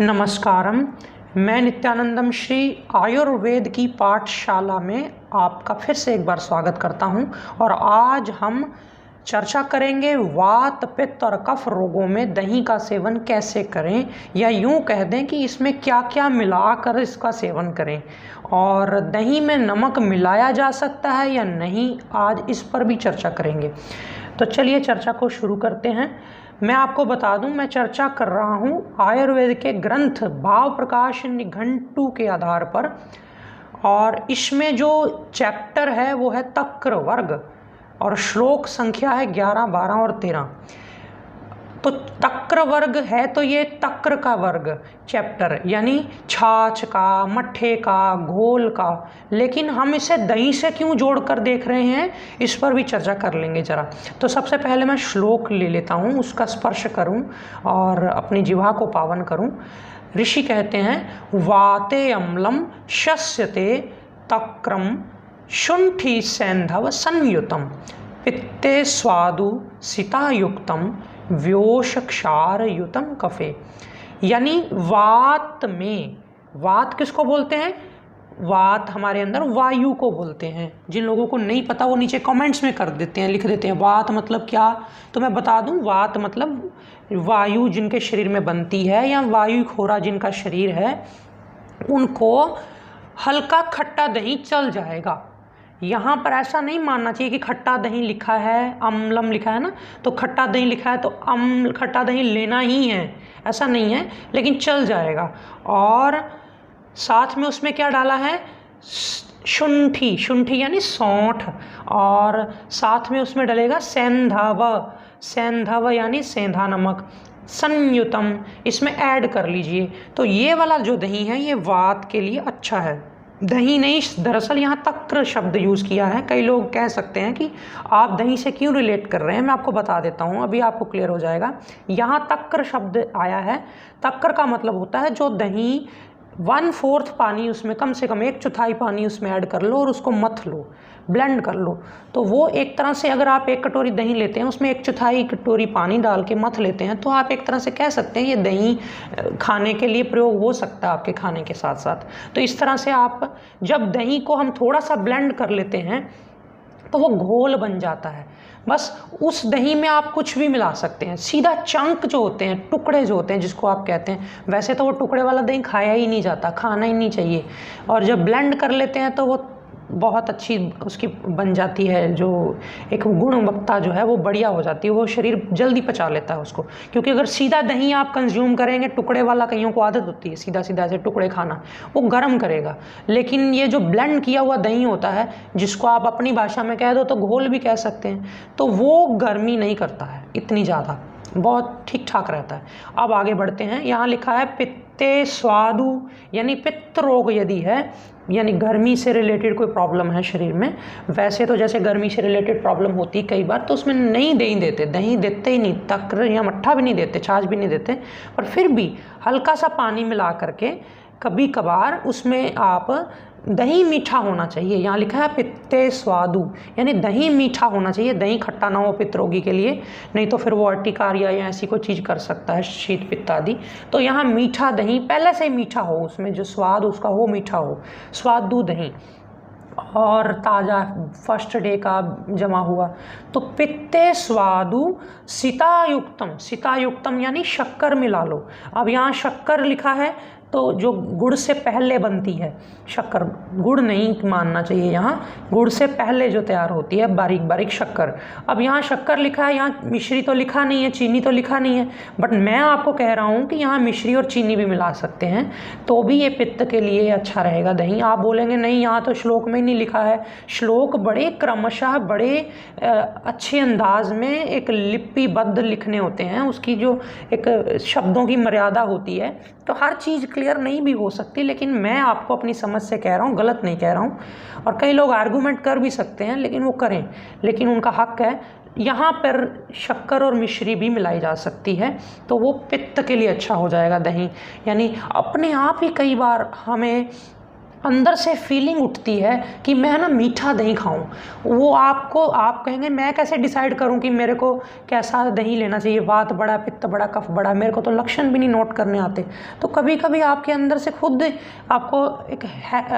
नमस्कारम। मैं नित्यानंदम श्री आयुर्वेद की पाठशाला में आपका फिर से एक बार स्वागत करता हूं और आज हम चर्चा करेंगे वात पित्त और कफ रोगों में दही का सेवन कैसे करें, या यूं कह दें कि इसमें क्या क्या मिलाकर इसका सेवन करें और दही में नमक मिलाया जा सकता है या नहीं, आज इस पर भी चर्चा करेंगे। तो चलिए चर्चा को शुरू करते हैं। मैं आपको बता दूं, मैं चर्चा कर रहा हूं आयुर्वेद के ग्रंथ भाव प्रकाश निघंटु के आधार पर, और इसमें जो चैप्टर है वो है तक्र वर्ग और श्लोक संख्या है 11, 12 और 13। तो तक्र वर्ग है तो ये तक्र का वर्ग चैप्टर, यानी छाछ का, मट्ठे का, घोल का, लेकिन हम इसे दही से क्यों जोड़कर देख रहे हैं इस पर भी चर्चा कर लेंगे ज़रा। तो सबसे पहले मैं श्लोक ले लेता हूँ, उसका स्पर्श करूँ और अपनी जिह्वा को पावन करूँ। ऋषि कहते हैं वाते अम्लम शस्यते तक्रम शुंठी सैंधव संयुतम पित्ते स्वादु सितायुक्तम व्योष क्षार युतम कफे। यानी वात में, वात किसको बोलते हैं? वात हमारे अंदर वायु को बोलते हैं। जिन लोगों को नहीं पता वो नीचे कमेंट्स में कर देते हैं, लिख देते हैं वात मतलब क्या। तो मैं बता दूं, वात मतलब वायु जिनके शरीर में बनती है या वायु खोरा जिनका शरीर है, उनको हल्का खट्टा दही चल जाएगा। यहाँ पर ऐसा नहीं मानना चाहिए कि खट्टा दही लिखा है, अम्लम लिखा है ना, तो खट्टा दही लिखा है तो अम्ल खट्टा दही लेना ही है, ऐसा नहीं है, लेकिन चल जाएगा। और साथ में उसमें क्या डाला है? शुंठी, शुंठी यानी सौंठ, और साथ में उसमें डलेगा सेंधव, सेंधव यानी सेंधा नमक, संयुतम इसमें ऐड कर लीजिए। तो ये वाला जो दही है ये वात के लिए अच्छा है। दही नहीं, दरअसल यहाँ तक्र शब्द यूज़ किया है। कई लोग कह सकते हैं कि आप दही से क्यों रिलेट कर रहे हैं, मैं आपको बता देता हूँ, अभी आपको क्लियर हो जाएगा। यहाँ तक्र शब्द आया है, तक्र का मतलब होता है जो दही 1/4 पानी, उसमें कम से कम 1/4 पानी उसमें ऐड कर लो और उसको मथ लो, ब्लेंड कर लो। तो वो एक तरह से, अगर आप 1 कटोरी दही लेते हैं उसमें 1/4 कटोरी पानी डाल के मथ लेते हैं, तो आप एक तरह से कह सकते हैं ये दही खाने के लिए प्रयोग हो सकता है आपके खाने के साथ साथ। तो इस तरह से आप जब दही को हम थोड़ा सा ब्लेंड कर लेते हैं तो वो घोल बन जाता है। बस उस दही में आप कुछ भी मिला सकते हैं। सीधा चंक जो होते हैं, टुकड़े जो होते हैं जिसको आप कहते हैं, वैसे तो वो टुकड़े वाला दही खाया ही नहीं जाता, खाना ही नहीं चाहिए। और जब ब्लेंड कर लेते हैं तो वो बहुत अच्छी उसकी बन जाती है, जो एक गुणवत्ता जो है वो बढ़िया हो जाती है, वो शरीर जल्दी पचा लेता है उसको। क्योंकि अगर सीधा दही आप कंज्यूम करेंगे, टुकड़े वाला कईयों को आदत होती है सीधा सीधा ऐसे टुकड़े खाना, वो गर्म करेगा। लेकिन ये जो ब्लेंड किया हुआ दही होता है, जिसको आप अपनी भाषा में कह दो तो घोल भी कह सकते हैं, तो वो गर्मी नहीं करता है इतनी ज़्यादा, बहुत ठीक ठाक रहता है। अब आगे बढ़ते हैं। यहाँ लिखा है पित्ते स्वादु, यानी पित्त रोग यदि है, यानी गर्मी से रिलेटेड कोई प्रॉब्लम है शरीर में। वैसे तो जैसे गर्मी से रिलेटेड प्रॉब्लम होती है कई बार, तो उसमें नहीं दही देते, दही देते ही नहीं, तक्र या मट्ठा भी नहीं देते, छाछ भी नहीं देते, पर फिर भी हल्का सा पानी मिला करके कभी कभार उसमें आप, दही मीठा होना चाहिए। यहाँ लिखा है पित्ते स्वादु, यानी दही मीठा होना चाहिए, दही खट्टा ना हो पित्त रोगी के लिए, नहीं तो फिर वो अर्टिकारिया या ऐसी कोई चीज़ कर सकता है, शीत पित्त आदि। तो यहाँ मीठा दही पहले से ही मीठा हो, उसमें जो स्वाद उसका वो मीठा हो, स्वादु दही, और ताज़ा फर्स्ट डे का जमा हुआ। तो पित्ते स्वादु सितायुक्तम, सितायुक्तम यानी शक्कर मिला लो। अब यहाँ शक्कर लिखा है तो जो गुड़ से पहले बनती है शक्कर, गुड़ नहीं मानना चाहिए, यहाँ गुड़ से पहले जो तैयार होती है बारीक बारीक शक्कर। अब यहाँ शक्कर लिखा है, यहाँ मिश्री तो लिखा नहीं है, चीनी तो लिखा नहीं है, बट मैं आपको कह रहा हूँ कि यहाँ मिश्री और चीनी भी मिला सकते हैं, तो भी ये पित्त के लिए अच्छा रहेगा दही। आप बोलेंगे नहीं यहाँ तो श्लोक में ही नहीं लिखा है। श्लोक बड़े क्रमशः, बड़े अच्छे अंदाज में एक लिपिबद्ध लिखने होते हैं, उसकी जो एक शब्दों की मर्यादा होती है, तो हर चीज़ क्लियर नहीं भी हो सकती, लेकिन मैं आपको अपनी समझ से कह रहा हूँ, गलत नहीं कह रहा हूँ। और कई लोग आर्गूमेंट कर भी सकते हैं, लेकिन वो करें, लेकिन उनका हक है। यहाँ पर शक्कर और मिश्री भी मिलाई जा सकती है, तो वो पित्त के लिए अच्छा हो जाएगा दही। यानी अपने आप ही कई बार हमें अंदर से फीलिंग उठती है कि मैं ना मीठा दही खाऊं, वो आप कहेंगे मैं कैसे डिसाइड करूं कि मेरे को कैसा दही लेना चाहिए, वात बड़ा, पित्त बड़ा, कफ बड़ा, मेरे को तो लक्षण भी नहीं नोट करने आते। तो कभी कभी आपके अंदर से खुद आपको एक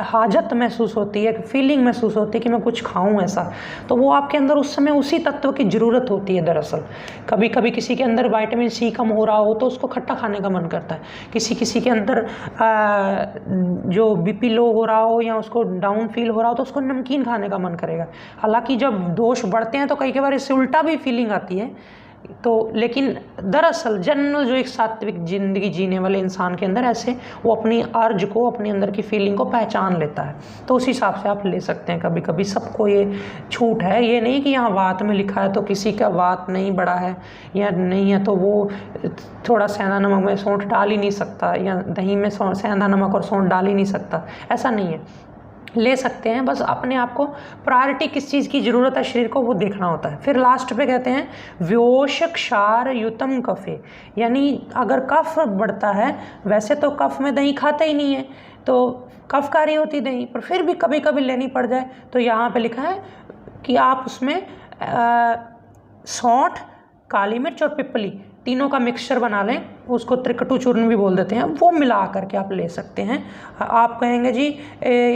हाजत महसूस होती है, एक फीलिंग महसूस होती है कि मैं कुछ खाऊं ऐसा, तो वो आपके अंदर उस समय उसी तत्व की ज़रूरत होती है दरअसल। कभी कभी किसी के अंदर विटामिन सी कम हो रहा हो तो उसको खट्टा खाने का मन करता है, किसी के अंदर जो बीपी लो हो रहा हो या उसको डाउन फील हो रहा हो तो उसको नमकीन खाने का मन करेगा। हालांकि जब दोष बढ़ते हैं तो कई बार इससे उल्टा भी फीलिंग आती है। तो लेकिन दरअसल जनरल जो एक सात्विक जिंदगी जीने वाले इंसान के अंदर ऐसे वो अपनी अर्ज को, अपने अंदर की फीलिंग को पहचान लेता है, तो उस हिसाब से आप ले सकते हैं। कभी कभी सबको ये छूट है, ये नहीं कि यहाँ वात में लिखा है तो किसी का वात नहीं बड़ा है या नहीं है तो वो थोड़ा सेंधा नमक में सौंठ डाल ही नहीं सकता या दही में सेंधा नमक और सौंठ डाल ही नहीं सकता, ऐसा नहीं है, ले सकते हैं। बस अपने आप को प्रायोरिटी किस चीज़ की ज़रूरत है शरीर को वो देखना होता है। फिर लास्ट पे कहते हैं व्योष क्षार युतम कफे, यानी अगर कफ बढ़ता है, वैसे तो कफ में दही खाते ही नहीं है तो कफकारी होती दही, पर फिर भी कभी कभी लेनी पड़ जाए तो यहाँ पे लिखा है कि आप उसमें सौंठ, काली मिर्च और पिपली तीनों का मिक्सचर बना लें, उसको त्रिकटु चूर्ण भी बोल देते हैं, वो मिला करके आप ले सकते हैं। आप कहेंगे जी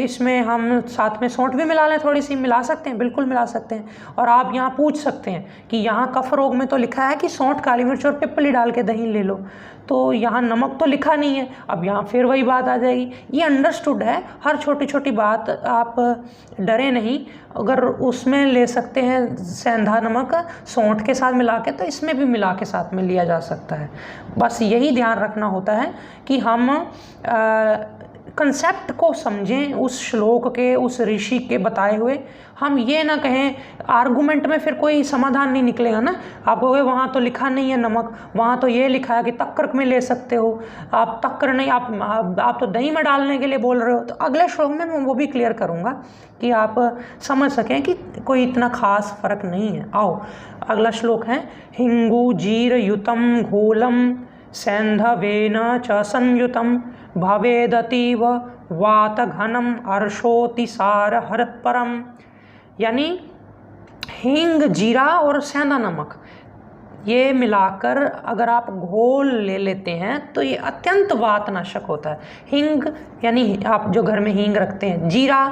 इसमें हम साथ में सौंठ भी मिला लें, थोड़ी सी मिला सकते हैं, बिल्कुल मिला सकते हैं। और आप यहाँ पूछ सकते हैं कि यहाँ कफ रोग में तो लिखा है कि सौंठ, काली मिर्च और पिपली डाल के दही ले लो, तो यहाँ नमक तो लिखा नहीं है। अब यहाँ फिर वही बात आ जाएगी, ये अंडरस्टूड है, हर छोटी छोटी बात आप डरे नहीं, अगर उसमें ले सकते हैं सेंधा नमक सौंठ के साथ मिला के, तो इसमें भी मिला के साथ में लिया जा सकता है। बस यही ध्यान रखना होता है कि हम कंसेप्ट को समझें, उस श्लोक के, उस ऋषि के बताए हुए। हम ये ना कहें, आर्गुमेंट में फिर कोई समाधान नहीं निकलेगा ना। आप कहोगे वहाँ तो लिखा नहीं है नमक, वहाँ तो ये लिखा है कि तक्कर में ले सकते हो, आप तक्कर नहीं, आप तो दही में डालने के लिए बोल रहे हो। तो अगले श्लोक में मैं वो भी क्लियर करूँगा कि आप समझ सकें कि कोई इतना खास फर्क नहीं है। आओ अगला श्लोक है हिंगू जीर युतम घोलम सैंधवेन च संयुतम भवेदतीव वात घनम अर्शोतिसार हरपरम, यानी हींग, जीरा और सेंधा नमक ये मिलाकर अगर आप घोल ले लेते हैं तो ये अत्यंत वातनाशक होता है। हींग यानी आप जो घर में हींग रखते हैं, जीरा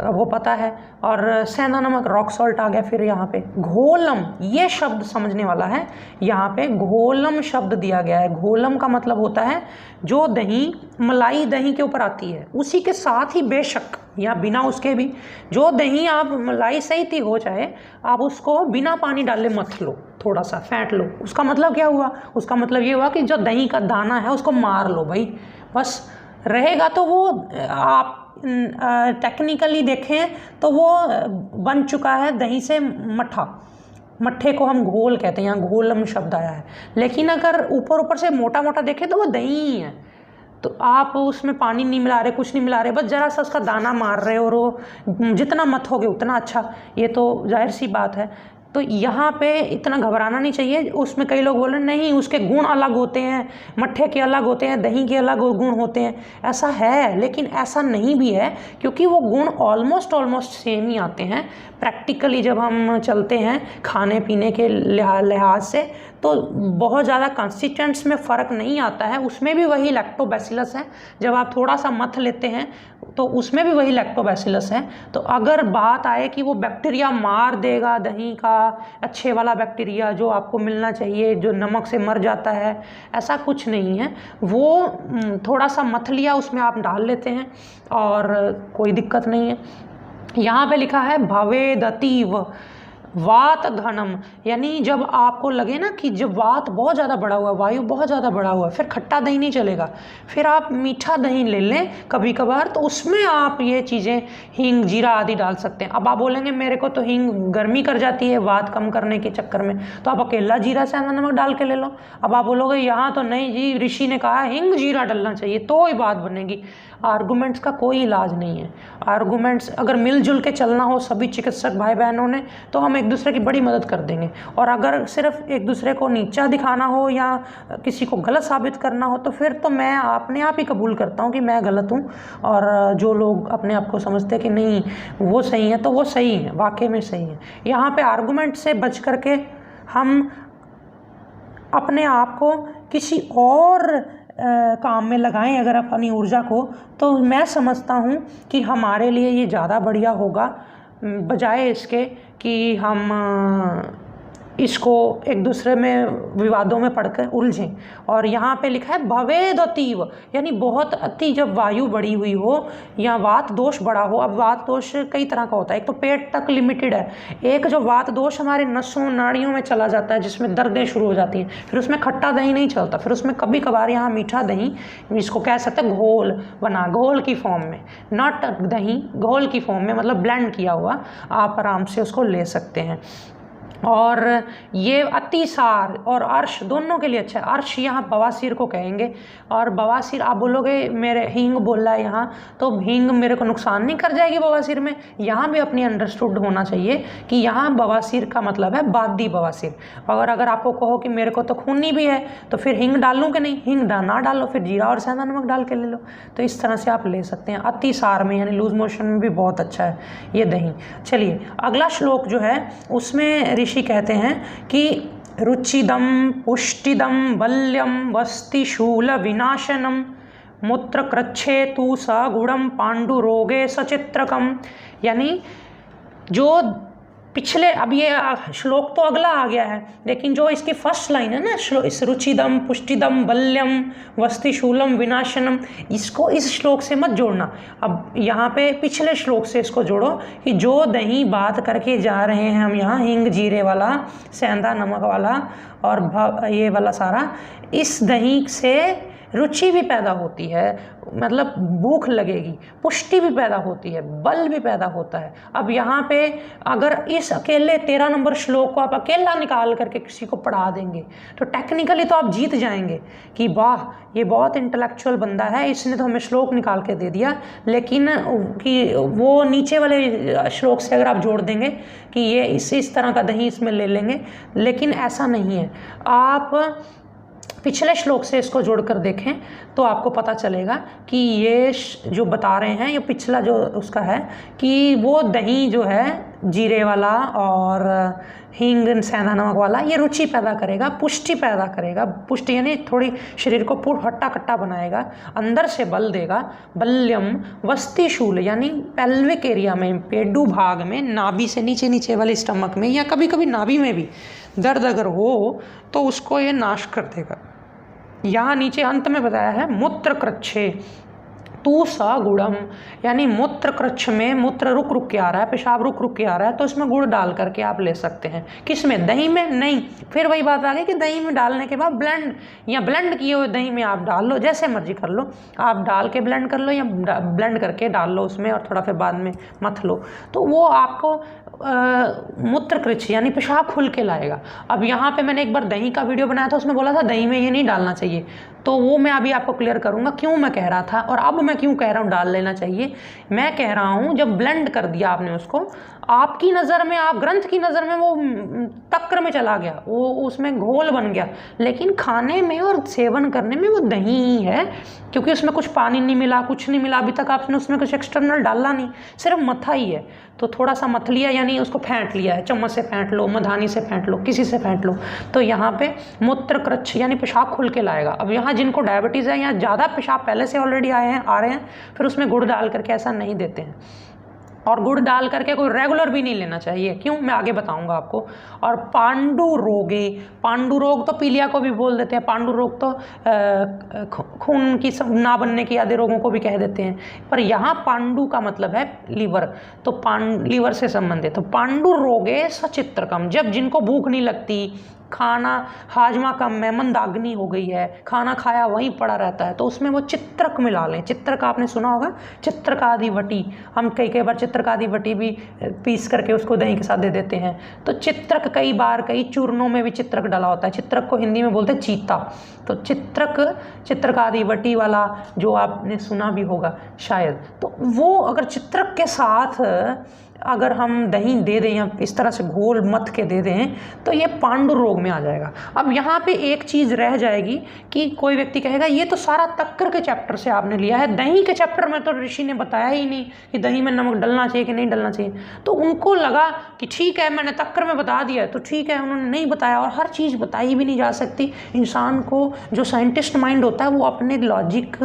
वो पता है, और सेंधा नमक रॉक सॉल्ट आ गया। फिर यहाँ पे घोलम, ये शब्द समझने वाला है, यहाँ पे घोलम शब्द दिया गया है। घोलम का मतलब होता है जो दही, मलाई दही के ऊपर आती है उसी के साथ ही, बेशक या बिना उसके भी, जो दही आप मलाई सहित ही हो जाए, आप उसको बिना पानी डाले मथ लो, थोड़ा सा फेंट लो। उसका मतलब क्या हुआ? उसका मतलब ये हुआ कि जो दही का दाना है उसको मार लो भाई, बस रहेगा तो वो आप टेक्निकली देखें तो वो बन चुका है दही से मट्ठा। मट्ठे को हम घोल कहते हैं, यहाँ घोलम शब्द आया है। लेकिन अगर ऊपर से मोटा मोटा देखें तो वो दही ही है, तो आप उसमें पानी नहीं मिला रहे, कुछ नहीं मिला रहे, बस ज़रा सा उसका दाना मार रहे हो, और वो जितना मत होगे उतना अच्छा। ये तो जाहिर सी बात है। तो यहाँ पे इतना घबराना नहीं चाहिए। उसमें कई लोग बोल रहे नहीं उसके गुण अलग होते हैं, मट्ठे के अलग होते हैं, दही के अलग गुण होते हैं। ऐसा है, लेकिन ऐसा नहीं भी है, क्योंकि वो गुण ऑलमोस्ट सेम ही आते हैं। प्रैक्टिकली जब हम चलते हैं खाने पीने के लिहाज से तो बहुत ज़्यादा कंस्टिट्यूएंट्स में फ़र्क नहीं आता है। उसमें भी वही लैक्टोबैसिलस है, जब आप थोड़ा सा मथ लेते हैं तो उसमें भी वही लैक्टोबैसिलस है। तो अगर बात आए कि वो बैक्टीरिया मार देगा दही का, अच्छे वाला बैक्टीरिया जो आपको मिलना चाहिए, जो नमक से मर जाता है, ऐसा कुछ नहीं है। वो थोड़ा सा मथ लिया, उसमें आप डाल लेते हैं और कोई दिक्कत नहीं है। यहाँ पे लिखा है भवेदतीव वात घनम, यानी जब आपको लगे ना कि जब वात बहुत ज़्यादा बढ़ा हुआ, वायु बहुत ज़्यादा बढ़ा हुआ, फिर खट्टा दही नहीं चलेगा, फिर आप मीठा दही ले लें कभी कभार, तो उसमें आप ये चीज़ें हींग, जीरा आदि डाल सकते हैं। अब आप बोलेंगे मेरे को तो हींग गर्मी कर जाती है वात कम करने के चक्कर में, तो आप अकेला जीरा सेंधा नमक डाल के ले लो। अब आप बोलोगे यहाँ तो नहीं जी, ऋषि ने कहा हींग जीरा डालना चाहिए तो ही बात बनेगी। आर्गूमेंट्स का कोई इलाज नहीं है। आर्गूमेंट्स अगर मिलजुल के चलना हो सभी चिकित्सक भाई बहनों ने तो हम एक दूसरे की बड़ी मदद कर देंगे, और अगर सिर्फ एक दूसरे को नीचा दिखाना हो या किसी को गलत साबित करना हो तो फिर तो मैं अपने आप ही कबूल करता हूँ कि मैं गलत हूँ, और जो लोग अपने आप को समझते हैं कि नहीं वो सही है तो वो सही है, वाकई में सही है। यहाँ पे आर्गूमेंट से बच करके हम अपने आप को किसी और काम में लगाएं अगर अपनी ऊर्जा को, तो मैं समझता हूँ कि हमारे लिए ये ज़्यादा बढ़िया होगा, बजाय इसके कि हम इसको एक दूसरे में विवादों में पड़कर उलझें। और यहाँ पे लिखा है भवेद अतीव, यानी बहुत अति, जब वायु बढ़ी हुई हो या वात दोष बढ़ा हो। अब वात दोष कई तरह का होता है, एक तो पेट तक लिमिटेड है, एक जो वात दोष हमारे नसों नाड़ियों में चला जाता है जिसमें दर्दें शुरू हो जाती हैं, फिर उसमें खट्टा दही नहीं चलता, फिर उसमें कभी कभार यहाँ मीठा दही, इसको कह सकते हैं घोल बना, घोल की फॉर्म में, नॉट दही, घोल की फॉर्म में, मतलब ब्लेंड किया हुआ, आप आराम से उसको ले सकते हैं। और ये अतिसार और अर्श दोनों के लिए अच्छा है। अर्श यहाँ बवासीर को कहेंगे, और बवासीर आप बोलोगे मेरे हींग बोल रहा है यहाँ, तो हींग मेरे को नुकसान नहीं कर जाएगी बवासीर में, यहाँ भी अपनी अंडरस्टूड होना चाहिए कि यहाँ बवासीर का मतलब है बादी बवासीर। अगर आपको कहो कि मेरे को तो खूनी भी है तो फिर हींग डालूँ कि नहीं, हींग ना डालो, फिर जीरा और सेंधा नमक डाल के ले लो, तो इस तरह से आप ले सकते हैं। अतिसार में यानी लूज मोशन में भी बहुत अच्छा है ये दही। चलिए अगला श्लोक जो है उसमें ऋषि कहते हैं कि रुचिदम पुष्टिदम बल्यम वस्तिशूल विनाशनम मूत्र कृच्छे तु सगुणम पांडु रोगे सचित्रकम, यानी जो पिछले, अब ये श्लोक तो अगला आ गया है, लेकिन जो इसकी फर्स्ट लाइन है ना, इस रुचिदम पुष्टिदम बल्यम वस्तिशूलम विनाशनम, इसको इस श्लोक से मत जोड़ना। अब यहाँ पे पिछले श्लोक से इसको जोड़ो कि जो दही बात करके जा रहे हैं हम यहाँ, हींग जीरे वाला, सेंधा नमक वाला और ये वाला सारा, इस दही से रुचि भी पैदा होती है, मतलब भूख लगेगी, पुष्टि भी पैदा होती है, बल भी पैदा होता है। अब यहाँ पे अगर इस अकेले 13 नंबर श्लोक को आप अकेला निकाल करके किसी को पढ़ा देंगे तो टेक्निकली तो आप जीत जाएंगे कि वाह ये बहुत इंटेलेक्चुअल बंदा है, इसने तो हमें श्लोक निकाल के दे दिया। लेकिन कि वो नीचे वाले श्लोक से अगर आप जोड़ देंगे कि ये इस तरह का दही इसमें ले लेंगे, लेकिन ऐसा नहीं है। आप पिछले श्लोक से इसको जोड़कर देखें तो आपको पता चलेगा कि ये जो बता रहे हैं, ये पिछला जो उसका है कि वो दही जो है जीरे वाला और हींग सेंधा नमक वाला, ये रुचि पैदा करेगा, पुष्टि पैदा करेगा। पुष्टि यानी थोड़ी शरीर को पूर्ण हट्टा कट्टा बनाएगा, अंदर से बल देगा। बल्यम वस्तिशूल यानी पेल्विक एरिया में, पेडू भाग में, नाभि से नीचे नीचे वाले स्टमक में, या कभी कभी नाभि में भी दर्द अगर हो तो उसको ये नाश कर देगा। यहाँ नीचे अंत में बताया है मूत्र कृच्छे तू सगुणम, यानी मूत्र कृच्छ में मूत्र रुक रुक के आ रहा है, पेशाब रुक रुक के आ रहा है, तो इसमें गुड़ डाल करके आप ले सकते हैं। किसमें? दही में? नहीं, फिर वही बात आ गई कि दही में डालने के बाद ब्लेंड या ब्लेंड किए हुए दही में आप डाल लो, जैसे मर्जी कर लो, आप डाल के ब्लेंड कर लो या ब्लेंड करके डाल लो उसमें और थोड़ा फिर बाद में मथ लो, तो वो आपको मूत्र कृच्छ यानी पेशाब खुल के लाएगा। अब यहाँ पे मैंने एक बार दही का वीडियो बनाया था, उसमें बोला था दही में ये नहीं डालना चाहिए, तो वो मैं अभी आपको क्लियर करूँगा क्यों मैं कह रहा था और अब मैं क्यों कह रहा हूँ डाल लेना चाहिए। मैं कह रहा हूँ जब ब्लेंड कर दिया आपने उसको, आपकी नज़र में, आप ग्रंथ की नज़र में वो तक्र में चला गया, वो उसमें घोल बन गया, लेकिन खाने में और सेवन करने में वो दही ही है, क्योंकि उसमें कुछ पानी नहीं मिला, कुछ नहीं मिला, अभी तक आपने उसमें कुछ एक्सटर्नल डाला नहीं, सिर्फ मथा ही है। तो थोड़ा सा मथ लिया यानी उसको फेंट लिया है, चम्मच से फेंट लो, मधानी से फेंट लो, किसी से फेंट लो, तो यहाँ पे मूत्र कृच्छ यानी पेशाब खुल के लाएगा। अब यहाँ जिनको डायबिटीज़ है या ज़्यादा पेशाब पहले से ऑलरेडी आ रहे हैं, फिर उसमें गुड़ डाल करके ऐसा नहीं देते हैं, और गुड़ डाल करके कोई रेगुलर भी नहीं लेना चाहिए। क्यों, मैं आगे बताऊंगा आपको। और पांडु रोगे, पांडु रोग तो पीलिया को भी बोल देते हैं, पांडु रोग तो खून की ना बनने की आदि रोगों को भी कह देते हैं, पर यहाँ पांडु का मतलब है लीवर, तो लीवर से संबंधित। तो पांडु रोगे सचित्रकम, जब जिनको भूख नहीं लगती, खाना हाजमा कम है, मंदाग्नि हो गई है, खाना खाया वहीं पड़ा रहता है, तो उसमें वो चित्रक मिला लें। चित्रक आपने सुना होगा, चित्रकादि वटी, हम कई बार चित्रकादि वटी भी पीस करके उसको दही के साथ दे देते हैं। तो चित्रक कई बार कई चूर्णों में भी चित्रक डाला होता है। चित्रक को हिंदी में बोलते हैं चीता। तो चित्रक, चित्रकादि वटी वाला जो आपने सुना भी होगा शायद, तो वो अगर चित्रक के साथ अगर हम दही दे दें या इस तरह से घोल मथ के दे दें तो ये पांडु रोग में आ जाएगा। अब यहाँ पे एक चीज़ रह जाएगी कि कोई व्यक्ति कहेगा ये तो सारा तक्कर के चैप्टर से आपने लिया है, दही के चैप्टर में तो ऋषि ने बताया ही नहीं कि दही में नमक डलना चाहिए कि नहीं डलना चाहिए। तो उनको लगा कि ठीक है, मैंने तक्कर में बता दिया तो ठीक है, उन्होंने नहीं बताया। और हर चीज़ बताई भी नहीं जा सकती। इंसान को जो साइंटिस्ट माइंड होता है वो अपने लॉजिक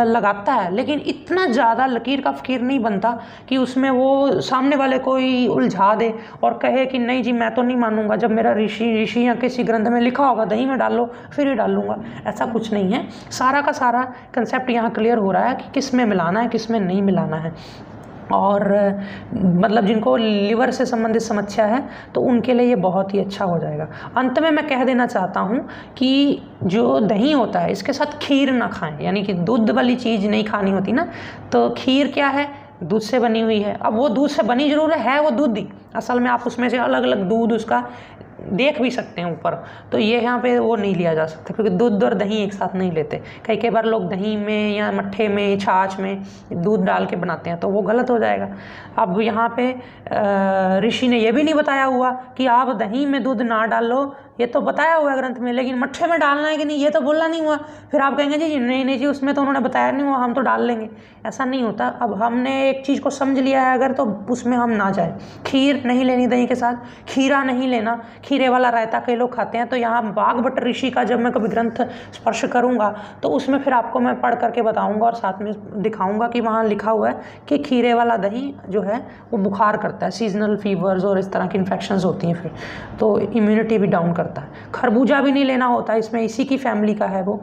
लगाता है, लेकिन इतना ज़्यादा लकीर का फ़कीर नहीं बनता कि उसमें वो सामने वाले को ही उलझा दे और कहे कि नहीं जी मैं तो नहीं मानूंगा, जब मेरा ऋषि या किसी ग्रंथ में लिखा होगा दही में डालो फिर ही डालूंगा। ऐसा कुछ नहीं है। सारा का सारा कंसेप्ट यहाँ क्लियर हो रहा है कि किस में मिलाना है किस में नहीं मिलाना है। और मतलब जिनको लिवर से संबंधित समस्या है तो उनके लिए ये बहुत ही अच्छा हो जाएगा। अंत में मैं कह देना चाहता हूँ कि जो दही होता है इसके साथ खीर ना खाएं, यानी कि दूध वाली चीज़ नहीं खानी होती ना। तो खीर क्या है, दूध से बनी हुई है। अब वो दूध से बनी जरूर है वो दूध ही, असल में आप उसमें से अलग अलग दूध उसका देख भी सकते हैं ऊपर। तो ये यहाँ पे वो नहीं लिया जा सकता क्योंकि दूध और दही एक साथ नहीं लेते। कई बार लोग दही में या मट्ठे में छाछ में दूध डाल के बनाते हैं तो वो गलत हो जाएगा। अब यहाँ पे ऋषि ने ये भी नहीं बताया हुआ कि आप दही में दूध ना डालो, ये तो बताया हुआ है ग्रंथ में, लेकिन मट्ठे में डालना है कि नहीं ये तो बोलना नहीं हुआ। फिर आप कहेंगे जी नहीं जी उसमें तो उन्होंने बताया नहीं हुआ, हम तो डाल लेंगे। ऐसा नहीं होता। अब हमने एक चीज़ को समझ लिया है अगर, तो उसमें हम ना जाए। खीर नहीं लेनी दही के साथ, खीरा नहीं लेना, खीरे वाला रायता कई लोग खाते हैं। तो यहाँ वाग्भट ऋषि का जब मैं कभी ग्रंथ स्पर्श करूँगा तो उसमें फिर आपको मैं पढ़ करके बताऊँगा और साथ में दिखाऊँगा कि वहाँ लिखा हुआ है कि खीरे वाला दही जो है वो बुखार करता है, सीजनल फीवर्स और इस तरह की इन्फेक्शंस होती हैं फिर, तो इम्यूनिटी भी डाउन करता है। खरबूजा भी नहीं लेना होता, इसमें इसी की फैमिली का है वो।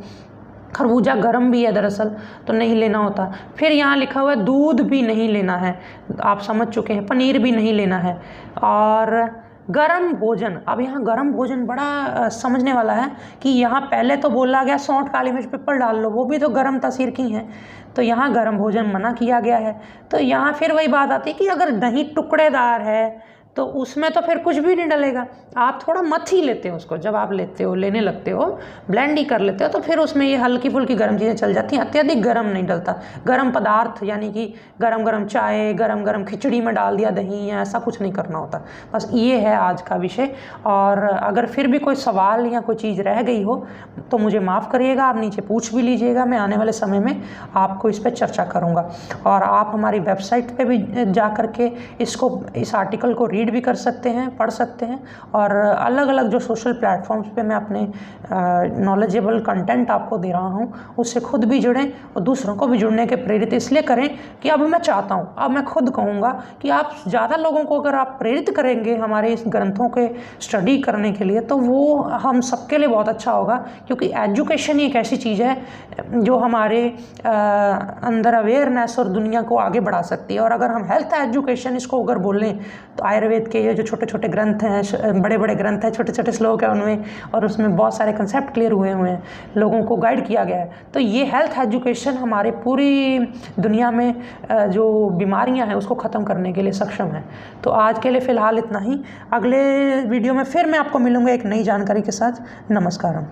खरबूजा गर्म भी है दरअसल, तो नहीं लेना होता। फिर यहाँ लिखा हुआ है दूध भी नहीं लेना है, आप समझ चुके हैं। पनीर भी नहीं लेना है। और गरम भोजन, अब यहाँ गरम भोजन बड़ा समझने वाला है कि यहाँ पहले तो बोला गया सौंठ काली मिर्च पिपल डाल लो, वो भी तो गरम तासीर की हैं। तो यहाँ गरम भोजन मना किया गया है। तो यहाँ फिर वही बात आती है कि अगर दही टुकड़ेदार है तो उसमें तो फिर कुछ भी नहीं डलेगा। आप थोड़ा मथ ही लेते हो उसको, जब आप लेते हो लेने लगते हो ब्लेंड ही कर लेते हो तो फिर उसमें ये हल्की फुल्की गर्म चीज़ें चल जाती हैं। अत्यधिक गर्म नहीं डलता। गर्म पदार्थ यानी कि गरम चाय गरम खिचड़ी में डाल दिया दही, या ऐसा कुछ नहीं करना होता। बस ये है आज का विषय। और अगर फिर भी कोई सवाल या कोई चीज़ रह गई हो तो मुझे माफ़ करिएगा, आप नीचे पूछ भी लीजिएगा। मैं आने वाले समय में आपको इस पर चर्चा करूँगा। और आप हमारी वेबसाइट पर भी जा कर के इस आर्टिकल को रीड भी कर सकते हैं, पढ़ सकते हैं। और अलग अलग जो सोशल प्लेटफॉर्म्स पे मैं अपने नॉलेजेबल कंटेंट आपको दे रहा हूँ उससे खुद भी जुड़ें और दूसरों को भी जुड़ने के प्रेरित इसलिए करें कि अब मैं चाहता हूँ, अब मैं खुद कहूँगा कि आप ज़्यादा लोगों को अगर आप प्रेरित करेंगे हमारे इस ग्रंथों के स्टडी करने के लिए तो वो हम सबके लिए बहुत अच्छा होगा। क्योंकि एजुकेशन ही एक ऐसी चीज़ है जो हमारे अंदर अवेयरनेस और दुनिया को आगे बढ़ा सकती है। और अगर हम हेल्थ एजुकेशन इसको अगर बोलें तो आयुर्वेद के ये जो छोटे छोटे ग्रंथ हैं, बड़े बड़े ग्रंथ हैं, छोटे छोटे श्लोक हैं उनमें, और उसमें बहुत सारे कंसेप्ट क्लियर हुए हैं, लोगों को गाइड किया गया है। तो ये हेल्थ एजुकेशन हमारे पूरी दुनिया में जो बीमारियां हैं उसको ख़त्म करने के लिए सक्षम है। तो आज के लिए फ़िलहाल इतना ही। अगले वीडियो में फिर मैं आपको मिलूँगा एक नई जानकारी के साथ। नमस्कारम।